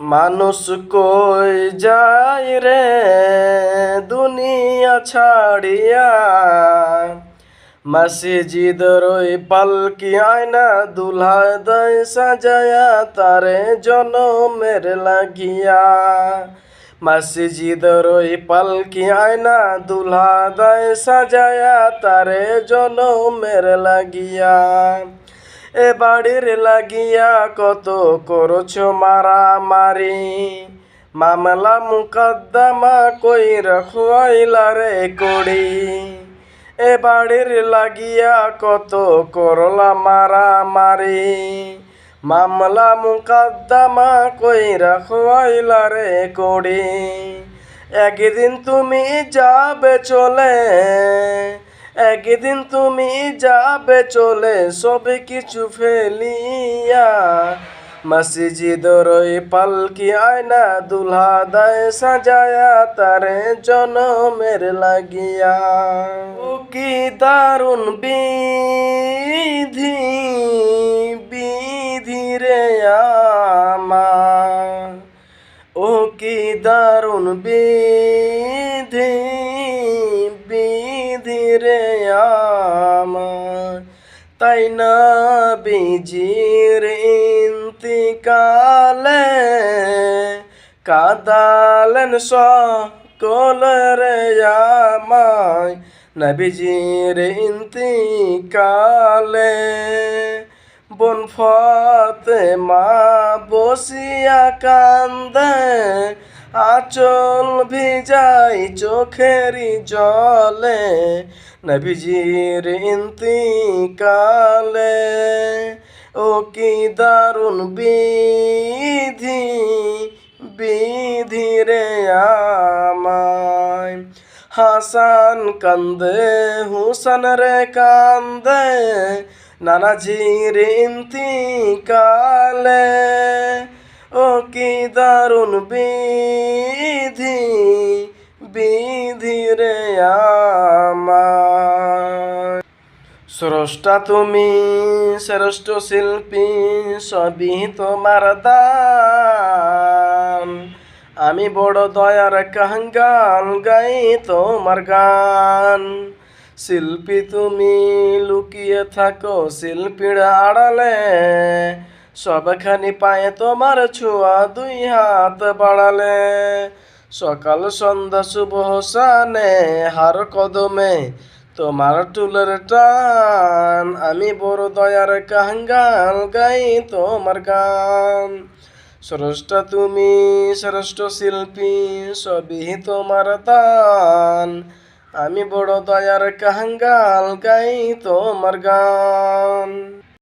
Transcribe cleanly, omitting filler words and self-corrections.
মানুষ কই যায় রে দুনিয়া ছাড়িয়া, মসজিদের ওই পালকি আয়না দুলহা দেয় সাজায়া তারে জনমের লাগিয়া। মসজিদের ওই পালকি আয়না দুলহা দেয় সাজায়া তারে জনমের লাগিয়া। এ বাড়ির লাগিয়া কত করছো মারামারি, মামলা মুকদ্দমা কইরা খুয়াইলা রে কড়ি। এ বাড়ির লাগিয়া কত করলা মারামারি, মামলা মুকদ্দমা কইরা খুয়াইলা রে কড়ি। একদিন তুমি যাবে চলে, একদিন তুমি যাবে চলে সব কিছু ফেলিয়া। মসজিদের ওই পালকি আয়না দুলহা দেয় সাজায়া তারে জনমের লাগিয়া। ও কি দারুণ বিধি, বিধি রে আমার, ও কি দারুণ বিধি, বিধি রে আমার। তাই না বিজির ইন্তিকালে কাদালেন সকল রে আমায়। নবীজির ইন্তিকালে বোন ফাতেমা বসিয়া কান্দে, আঁচল ভিজাই চোখেরি জলে। নবীজির ইন্তিকালে ও কি দারুণ বিধি, বিধি রে আমায়। হাসান কান্দে হুসেন রে কান্দে নানাজির ইন্তিকালে, ও কি দারুণ বিধি, বিধি রে আমার। স্রষ্টা তুমি শ্রেষ্ঠ শিল্পী সবই তোমার দান, আমি বড় দয়ার কাঙ্গাল গাই তোমার গান। শিল্পী তুমি লুকিয়ে থাকো শিল্পীর আড়ালে, সবখানি পায়ে তোমার ছোঁয়া দুই হাত বাড়ালে। সকাল সন্ধ্যা শুভ শানে হার কদমে তোমার টুলের টান, আমি বড় দয়ার কাঙ্গাল গাই তোমার গান। স্রষ্টা তুমি শ্রেষ্ঠ শিল্পী সবই তোমার দান, আমি বড় দয়ার কাঙ্গাল গাই তোমার গান।